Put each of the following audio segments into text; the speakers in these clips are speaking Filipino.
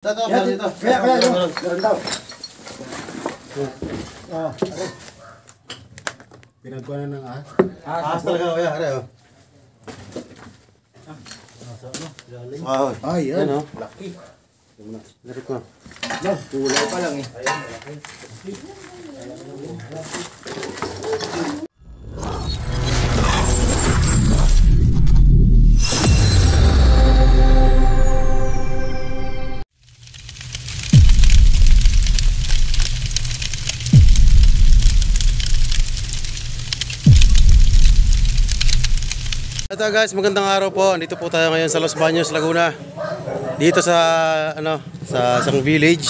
Ito, dito. Kaya, meron daw. Pinagkuha na ng ahas. Ahas talaga, kuya. Are, oh. Wow. Ay, yan. Ano? Laki. Larit ko. Kulay pa lang eh. Ito guys, magandang araw po. Dito po tayo ngayon sa Los Baños, Laguna. Dito sa sa isang village.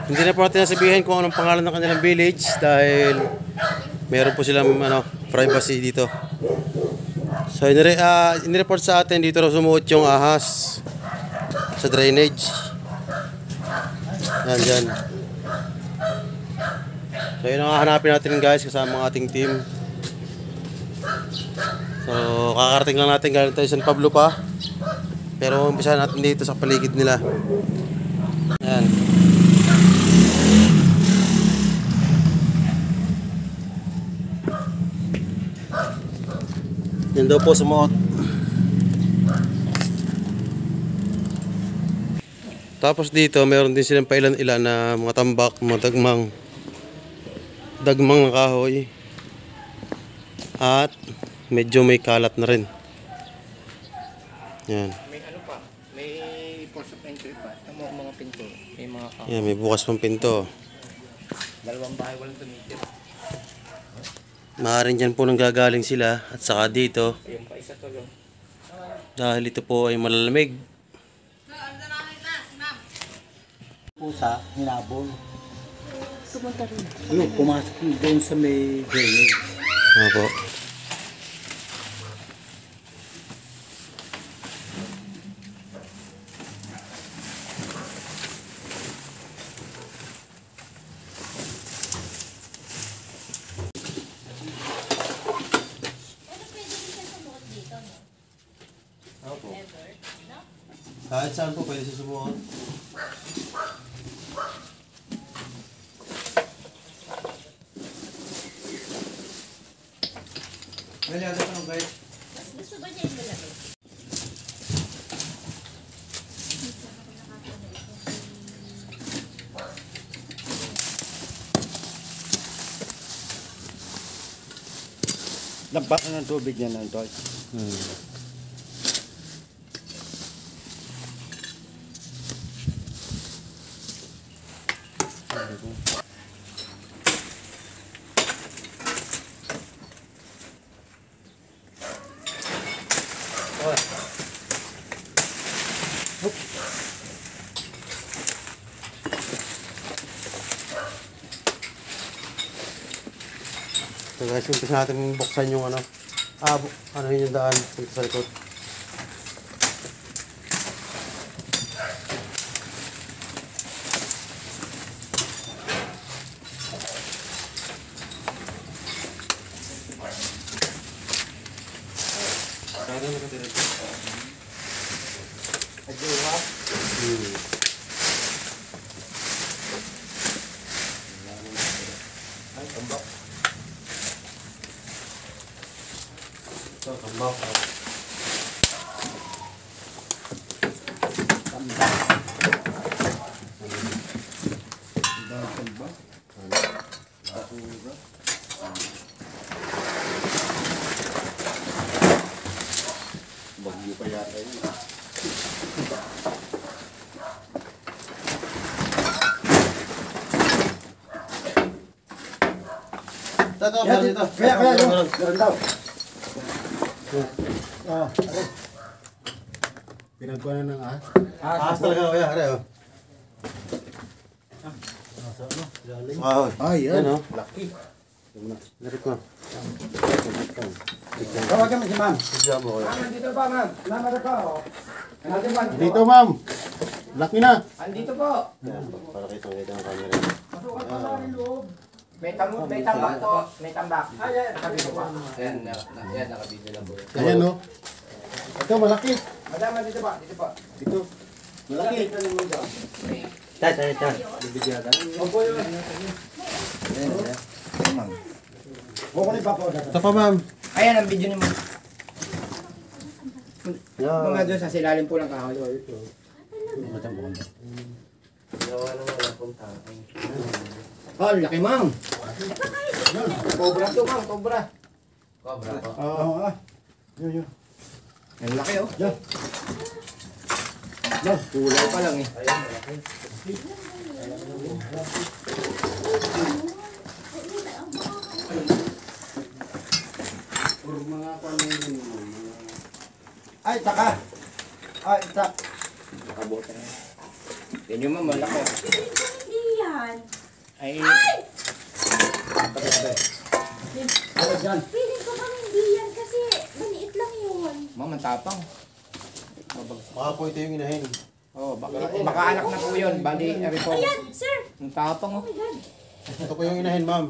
Hindi na po natin nasabihin kung anong pangalan ng kanilang village dahil meron po silang privacy dito. So inireport sa atin dito raw sumuot yung ahas sa drainage. Yan dyan. So yun ang hahanapin natin guys kasama ang ating team. So, kakarating lang natin galing tayo San Pablo pa. Pero umpisa natin dito sa paligid nila. Ayan. Yan daw po sumuot. Tapos dito, meron din silang pailan-ilan na mga tambak, mga dagmang na kahoy. At medyo may kalat na rin. Yan. May ano pa, may force of entry pa. Tama mga pinto, may mga kahoy. Yan, may bukas pang pinto. Dalawang bahay, walang tumitir. Maaaring dyan po nang gagaling sila at saka dito. Yung pa isa to lang. Dahil ito po ay malalamig. Pusa, hinabol. Ano, pumasok doon sa may drainage. Ano po? Kahit saan po pwede susubukan. Nalala ko ng guys. Gusto ba niya yung malamig? Lampakan ng tubig niya ng toy. So guys, umpisa natin buksan yung ano yun yung daan dito sa likod. Kaya na nakatirin. Ajuha. Ay, tambak. Ito, tambak. Tambak. Tambak. Basura. Bagyo pa yata yun. Ito, dito. Kaya, meron daw. Pinagkuha na ng ahas. Ahas talaga, kuya. Are, oh. Wow. Ay, yan. Yan, oh. Laki. Larit ko. Tawagan mo si ma'am. Diyan mo, kuya. Andito pa ma'am. Namara ka o. Andito pa. Dito, ma'am. Laki na. Andito po. Yan, para kitang-kita ng camera. Pasukan pa sa loob. May tambak po. May tambak. Ayan. Nakabito pa. Yan, nakabidyo na po. Ayan, no. Ito, malaki. Madama dito pa. Dito pa. Dito. Malaki. Ito pa, ma'am. Ayan ang video niyo mo. Mga doon sa silalim po ng kahoy. Oh, laki ma'am. Cobra to ma'am, cobra. Oo. Yun. Ang laki oh. Yan. Kulay pa lang eh. Puro mga pamilya. Ay, taka. Ay, tak. Nakabuta na. Yan yung ma'am, malaki. Hindi yan. Ay, Feeling ko bang hindi yan kasi maliit lang yun. ma'am, ang tapang. Baka po ito yung inahin. Oh, baka anak na po yun. Bali, eri po. Ayan, sir. Ang tapang oh. Oh my God. Ito po yung inahin, ma'am.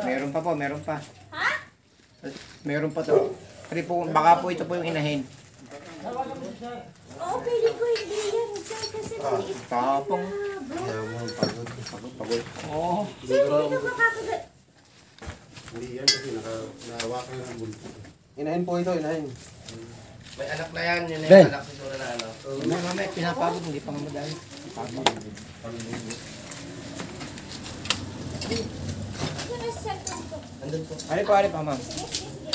Meron pa po, meron pa. Ha? Meron pa to. Eri po, baka po ito po yung inahin. Oo, feeling ko hindi yan, sir. Kasi maliit Tapang. na, bro. Ayaw mo, pagod. Pagod. Oo. Sir, hindi ka makakagat. Hindi yan kasi nahawakan ng bulto. Inahin po ito, inahin. May anak na yan, yun Ben. yung anak siguro na ano. Mamaya, pinapagod, hindi pa nga madali. Sir, may cellphone ko. Andun po. Ano pa, ma'am? Sige, sige, sige.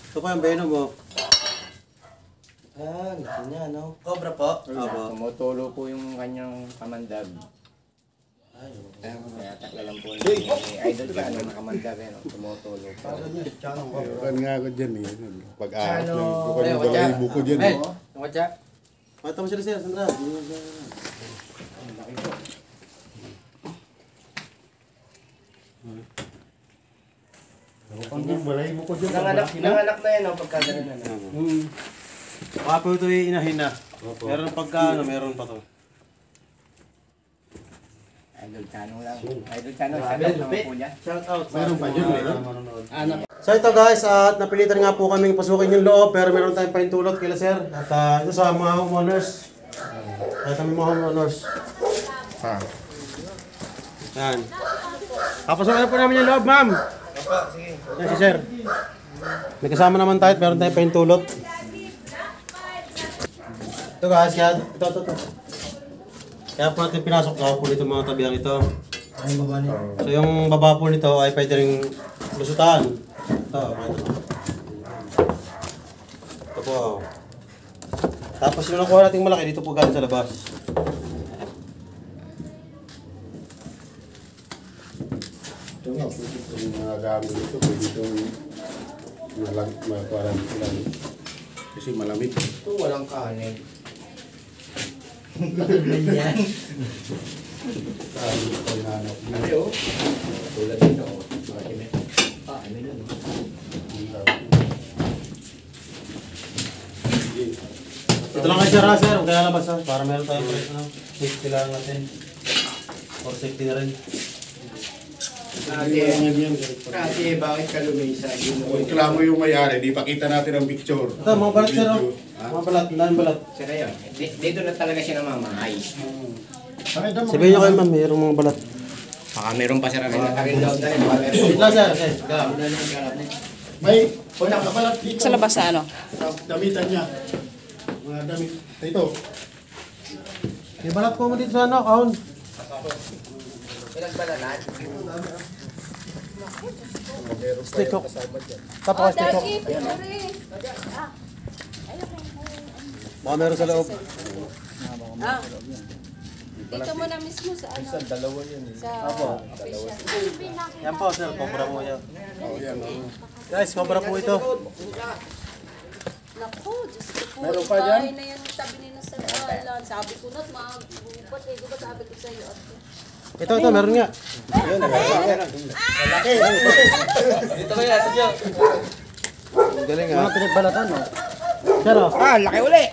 Ito pa yung venom mo. Ah, laki niya, no? Cobra po? Opo. Tumutulo po yung kanyang kamandag. Ay, Kaya takla lang po ni Idol ka, ano, nakamandag, ano, tumutulo pa. Kan nga ako dyan eh. Pag-ahas Ano? lang ko Eh, kanong watcha. balahibo ko dyan Ben, eh. yung watcha? Mata mo sila, sir, Sandra. Pag yung balahibo ko dyan. Nanganak na yan, no? Pagka ganun na. Baka po ito yung inahin na. Meron pagka, ano, meron pa to. Idol Chano lang. Idol Chano, shout out naman po niya. Shout out. Meron pa dyan, meron. So ito guys, at napilitan nga po kaming pasukin yung loob pero meron tayong paintulot kila sir. At ito sa mga homeowners. At kami mga homeowners. Yan. Papasukin na po namin yung loob, ma'am. Opo, sige. Yan si sir. May kasama naman tayo at meron tayong paintulot. Ito guys, kaya ito. Kaya po natin pinasok po dito mga tabihang ito. Ay, baba niya. So yung baba po nito ay pwede rin lusutan. Ito. Ito po. Tapos yung nakuha nating malaki dito po galing sa labas. Ito nga, yung mga gamit ito, pwede itong parang kasi malamig. Ito walang kanin. Kaya ito yung hanap niya. Ano yun? Tulad dito. Ano yun? Ito lang kayo sir, sir. Huwag kaya labas ha. Para meron tayong price na. Safety lang natin. For safety na rin. Kasi bakit ka lumisa? Kung reklamo yung may-ari, di pakita natin ang picture. Ito, mga balat sir. Video. Mga balat, dahil balat. Sira yun. Dito na talaga siya namamahay. Sabihin nyo kayo ma'am, mayroong mga balat. Baka meron pa sira rin. Nakarin daw na rin. Baka meron. Wait lang sir. Okay. May nakabalat dito. Sa labas na ano? Damitan niya. Mga damit. Ito. May balat po mo dito sa ano, kahon. Pinagbalanan? Stick hook. Tapos stick hook. Baka meron sa loob. Ah. Dito mo na mismo sa ano? Sa dalawa yun. Sa official. Yan po sir, cobra po yan. Guys, cobra po ito. Naku, Diyos ko po. Meron pa Bahay dyan? na yan, sabi nila sa alan. Sabi ko na, magbubat eh. Diba sabi ko sa iyo? Ito, meron nga. Dito kaya, ito dyan. Galing ha. Mga pinagbalatan no? Sir oh. Ah, laki uli!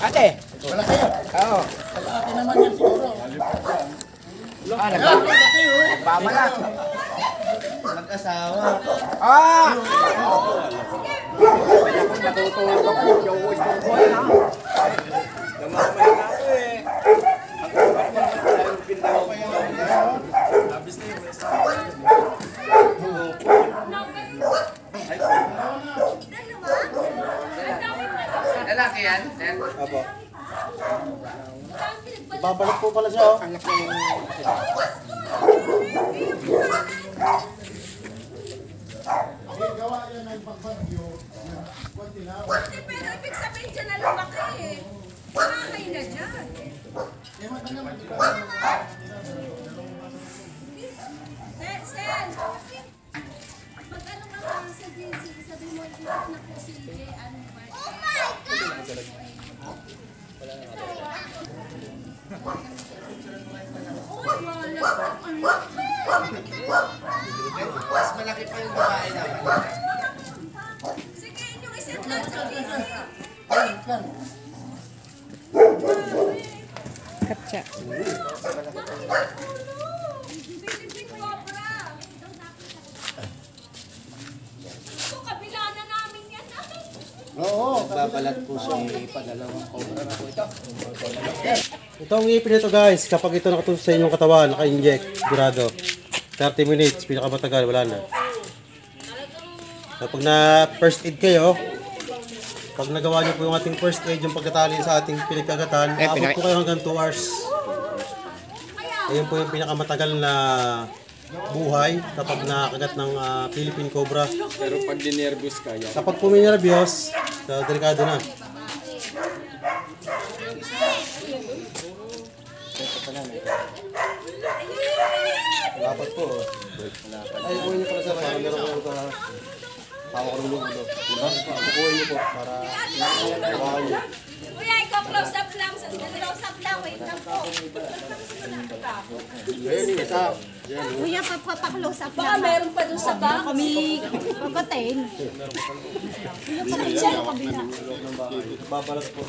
Ate! Malaki yun? Oo. Ate naman yan siguro. Ah, nagbabalat. asawa. Ah! Natutulog ako. Yung gusto ko na. Namamay na ako eh. Ang upat mo naman pala yung pindaw ko yun. Labis na yung basta. Lalaki yan? Apo. Babalik po pala siya, oh. Gawa yan ng pagbagyo. Pantinaw. Pero ibig sabihin dyan na lumaki eh. Mamay na dyan. Sen! Mag-ano ka lang sa JC, sabi mo, ikot na po si J. Ano ba? Oh my God! Oh, malas ang laki! Mas malaki pa yung babae naman. Sige, inyong iset lang sa JC. Kapcha. Pilipin Cobra. Ito, kabila na namin yan. Oo. Babalat po siya padalawang cobra na po ito. Ito ang ipin nito guys, kapag ito nakatusok sa inyong katawan, naka-inject, durado. 30 minutes, pinakamatagal, wala na. Kapag na first aid kayo, pag nagawa niyo po yung ating first aid, yung pagkatali sa ating pinagkagatan, abot po kayo hanggang 2 hours. Ayun po yung pinakamatagal na buhay kapag nakagat ng Philippine Cobra. Pero pag dinervous ka, yan. Kapag po may nervyos, delikado na. Dapat po. Ay, uwi niyo pala sa para meron ko ito. Tawa ko ng ulo. Diba? Uwi niyo po para makahawa niyo. Kuya, ikaw close up lang. Close up lang. Wait lang po. Ayun, isa. Kuya, papaklose up Baka meron pa dun sa box. Kami pagkatain. Babalat po.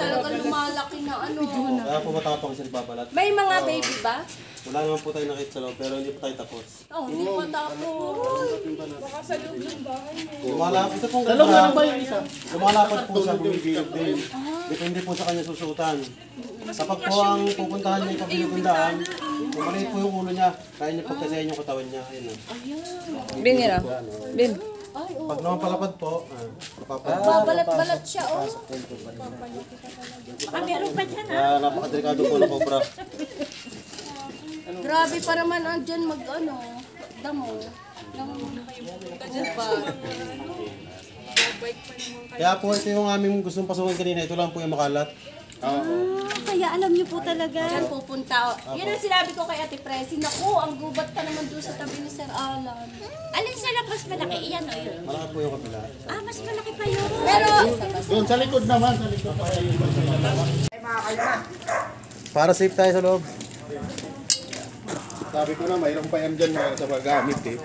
Talagang lumalaki na ano. Kaya po matapang siya babalat. May mga baby ba? Wala naman po tayo nakita sa loob, pero hindi pa tayo tapos. Oh, hindi pa tapos. Lumalapad. Ito pong ganda. Lumalapad po siya, bumibilog din. Depende po sa kanya susuotan. Kapag po ang pupuntahan niya yung pabilog-undaan, kumaliit po yung ulo niya. Kaya niya pagkasayin yung katawan niya. Ayun. Bin yun ah. Bin. Pag naman palapad po, Babalat-balat siya, oh. Baka meron pa dyan, kaya napakadelikado po ng cobra. Grabe pa naman ang dyan mag-ano. Damo. Diba? Kaya po ito yung aming gustong pasukin kanina. Ito lang po yung makalat. kaya alam niyo po talaga. Diyan pupunta. Yan ang sinabi ko kay Ate Presi. Naku, ang gubat ka naman doon sa tabi ni Sir Alan. Alin sa labas malaki? Iyan o yun. Malaki po yung kapila. Mas malaki pa yun. Pero, Doon sa likod naman, sa likod pa yung Ay, mga kalma. Para safe tayo sa loob. Sabi ko na, mayroong pa yan dyan na sa paggamit eh.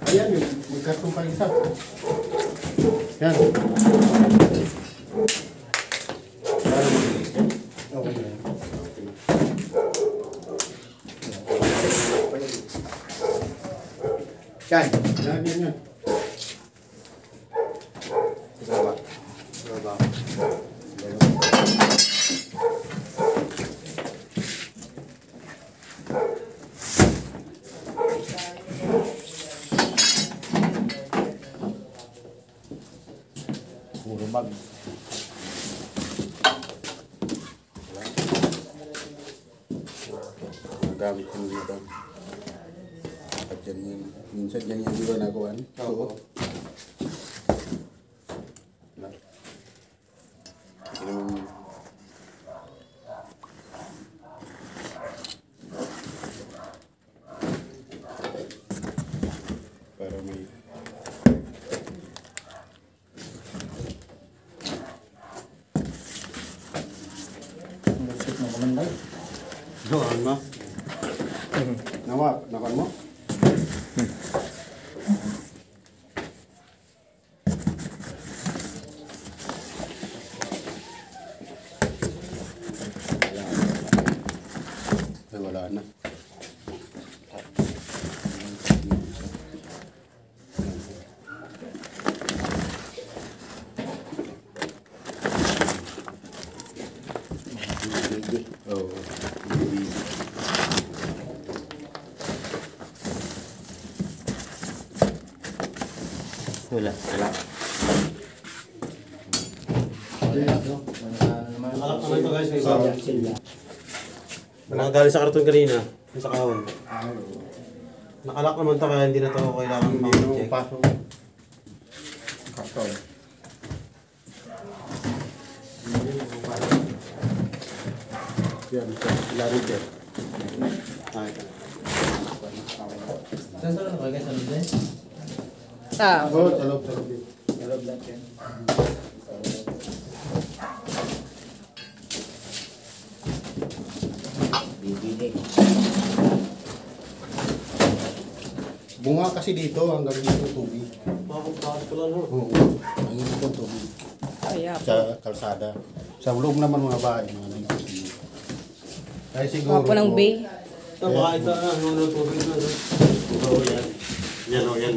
Ayan yun, may kartong pa isa. Yan. Okay na yan. Yan, yan, yan. Baba. Baba. Puro bag. Gamit ko nila doon. At dyan yun. Minsan dyan yung diba nakuhaan? Oo. Para may Doon mo. nawak, nakuhaan mo? Ay, wala na. Oo. Wala. Nakalak naman ito guys. Mga galing sa karton kanina. Sa kahon. Nakalak naman ito kaya hindi na ito kailangan pang-check. Pasok. Karton. Yan, lari dyan. Ah, Oh, talog. Bunga kasi dito hanggang dito tubig. Bakit ko lang ho? Oo. Ang ito tubig. kaya Sa kalsada. Sa loob naman mga bahay, mga nagtutulog. Kaya siguro. po ng bay. Ito baka ito ano tubig na. Oo yan. Yan o, yan.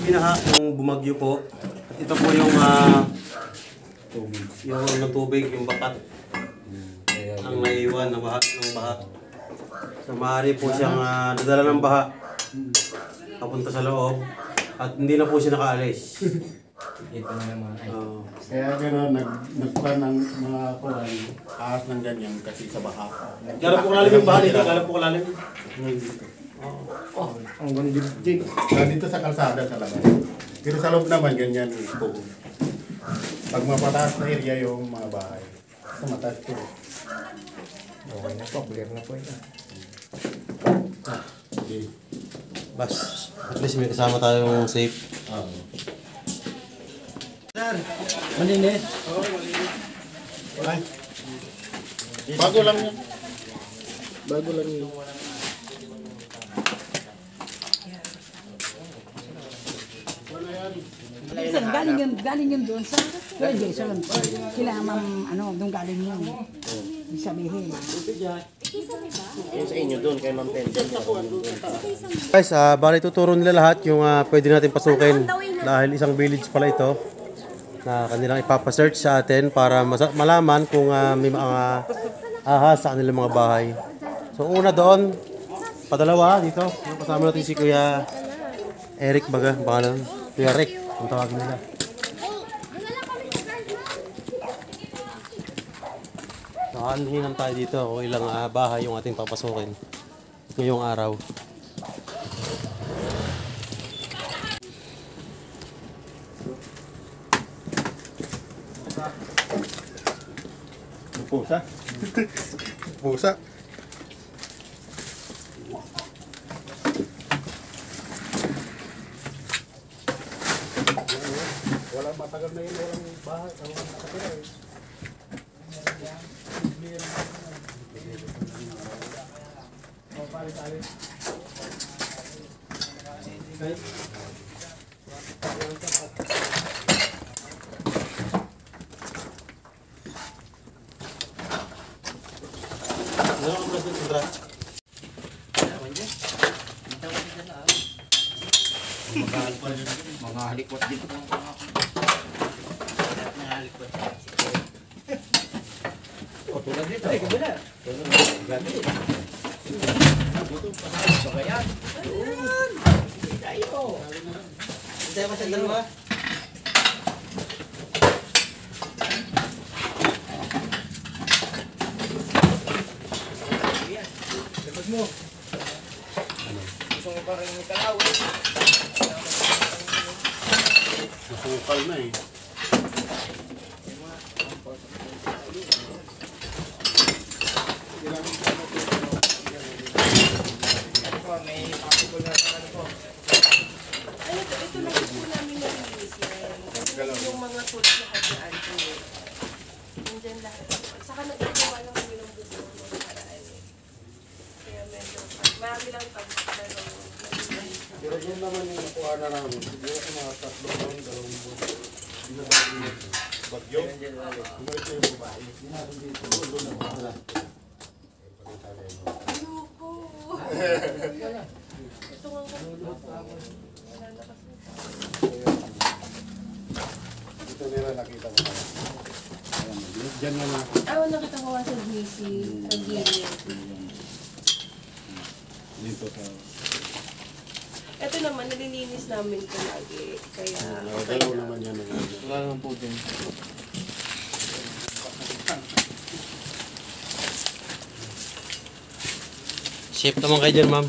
Binaha yung bumagyo po. At ito po yung Tubig. yung ng tubig, yung bakat. Ang naiwan na baha ng baha. So maaari po siyang nadala ng baha. Papunta sa loob. At hindi na po siya nakaalis. Oo. Kaya gano'n, nagpan ng mga kuwan, ahas ng ganyan kasi sa baha. Gano'n po kalalim yung baha dito? Gano'n po kalalim? Ang ganda din. Dito sa kalsada sa labas. Pero sa loob naman, ganyan po. Pag mapataas na area yung mga bahay, sa mataas po. Okay na po, clear na po ito. Okay. Bas, at least may kasama tayong safe. Malinis. Okay. Bago lang yan. Bago lang yun. Sir, galing yun doon sa Jason. Sila ma'am, ano, doon galing yun. Ibig sabihin. Guys, bali tuturo nila lahat yung pwede natin pasukin. Dahil isang village pala ito na kanilang ipapasearch sa atin para malaman kung may mga ahas sa kanilang mga bahay. So una doon, padalawa dito. Kasama natin si Kuya Eric baga, pangalan. Kuya Rick, ang tawagin nila. So anhinan tayo dito kung ilang bahay yung ating papasukin ngayong araw. Pusa. Pusa. Wala matagal na yun, walang bahay, walang nakatira eh. Mga halikwat dito. Tulad dito. Ay, kabila. Gabi. Bagayan. Doon. Tayo. Hintay mo sa dalawa. Dapat mo. Gusto mo pa rin kalawin. Masukal na eh. May possible na ano po. Ano to, ito lang po namin nalinis yan. Kasi yung mga tools na kadyaan po yun. Nandyan lahat. Saka nagagawa lang kami ng buko ng mga paraan eh. Kaya medyo, marami lang pag-pero. Pero yun naman yung nakuha na namin. Siguro sa mga 3 buwan, 2 buwan. Binabago yun. Bagyo? Ito yung babae. Ginagawa dito. Doon na wala. Ito nga wala na kasi. Ito nila nakita ko. Ayan, dyan yan na. Nakita ko nga sa GC, sa gilid. Dito sa... Ito naman, nalilinis namin ito lagi. Kaya, Dalaw naman yan. Wala naman po din. Safe naman kayo dyan, ma'am.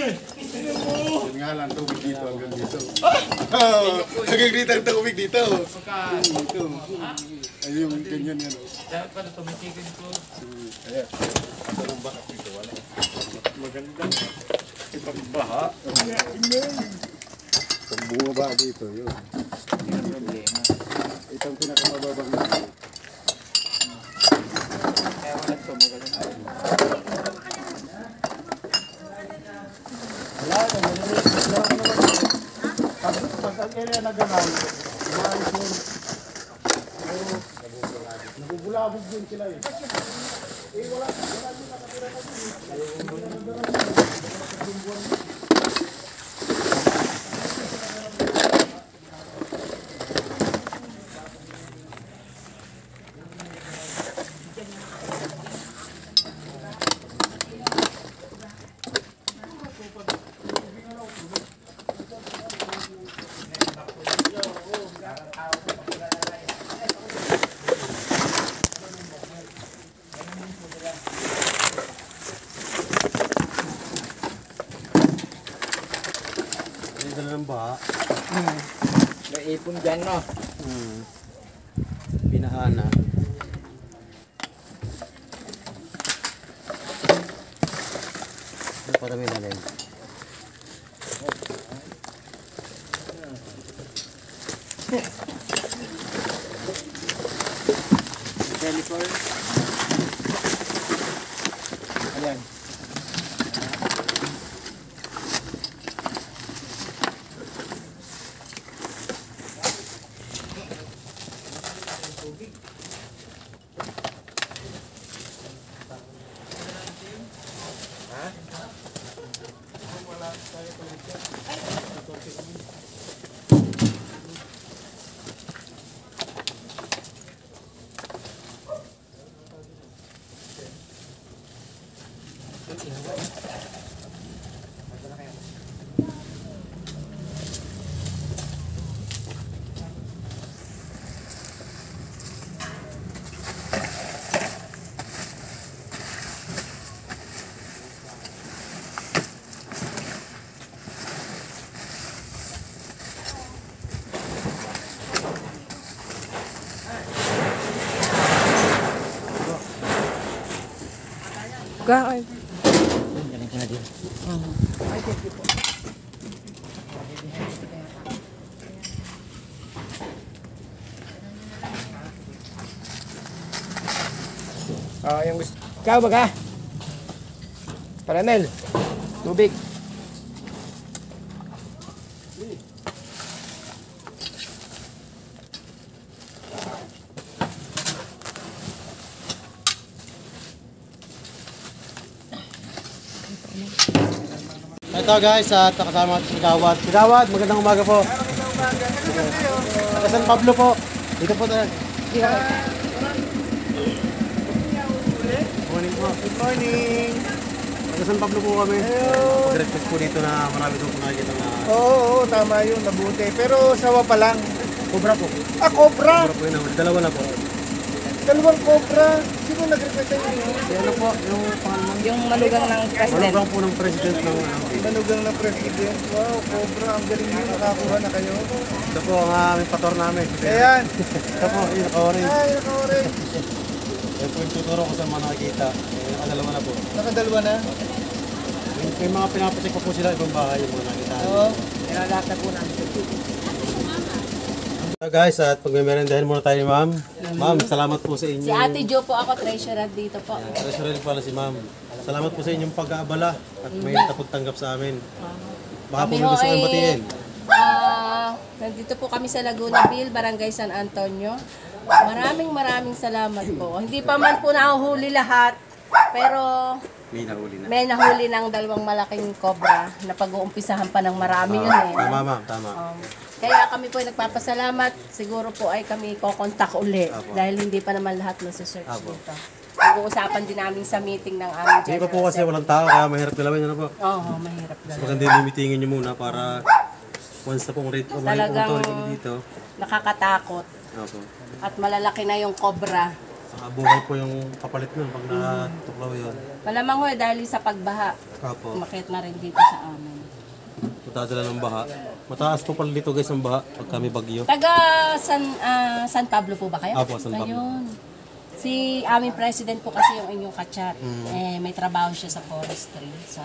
Yun nga lang, tubig dito hanggang dito. Hanggang dito ang tubig dito. Dito. Ayun, ganyan yan. Dapat pala tumitigil ko. Ayan. Ito ng baka dito, wala. Maganda. Ibang baha. Kung bumaba dito, yun. Yung problema. Ito ang pinakamababang dito. Kaya wala tumagal na. Pag ang area na gano'n, umalis yun. Nabubulabog din sila eh. Wala din nakatira na din. Dito na ng baha. May ipon dyan, no? Pinahana. Ano pa namin namin? Teleport. Ayan. Gaay. Galing ka na din. Yung gusto. Ikaw ba ka? Paranel. Tubig. Ito guys, at kasama natin si Kagawad. Kagawad, magandang umaga po. Sa San Pablo po. Dito po tayo. Morning po. Good morning. Sa San Pablo po kami. Mag-request po dito na marami doon po nakikita na Oo, tama yun. Mabuti. Pero sawa pa lang. cobra po. Ah, cobra! Cobra po yun. Dalawa na po. Dalawang cobra. Sino nag-request sa inyo? Ano po, yung pangalan Yung malugang ng president. Malugang po ng president ng Manugang na president. Wow, cobra. Ang galing nyo. Nakakuha na kayo. Ito po ang aming pator namin. Ayan. Ito po, yung naka-orange. Ay, naka-orange. Ito po yung tuturo ko sa mga nakikita. Nakadalawa na po. Nakadalwa na. May mga pinapacheck pa po sila ibang bahay yung mga nakita. Oo. Nilalata po namin. So guys, at pagmemerendahin muna tayo ni ma'am. Ma'am, salamat po sa inyo. Si Ate Jo po ako, treasurer dito po. Treasurer pala si ma'am. Salamat po sa inyong pag-aabala at may napagtanggap sa amin. Baka po Kami may gusto ho kayong ay- batiin. Nandito po kami sa Laguna Ville, Barangay San Antonio. Maraming salamat po. Hindi pa man po nahuhuli lahat, pero May nahuli na. may nahuli ng dalawang malaking cobra na pag-uumpisahan pa ng marami yun eh. Tama ma'am, tama. Kaya kami po ay nagpapasalamat. Siguro po ay kami kokontak uli dahil hindi pa naman lahat nasa-search dito. Pag-uusapan din namin sa meeting ng aming Hindi pa general. po kasi walang tao kaya mahirap galawin ano po. Oo, mahirap Mas dalawa. maganda yung limitingin nyo muna para once na pong rate o may Talagang pumunta ulit dito. nakakatakot. Opo. At malalaki na yung cobra. Saka buhay po yung kapalit nun pag natuklaw yun. Malamang ho, dahil sa pagbaha, Opo. umakyat na rin dito sa amin. Matadala ng baha. Mataas po pala dito guys ang baha pag kami bagyo. Taga San Pablo po ba kayo? Apo, San Pablo. Ayun. Si aming president po kasi yung inyong kachat. Eh, may trabaho siya sa forestry, sa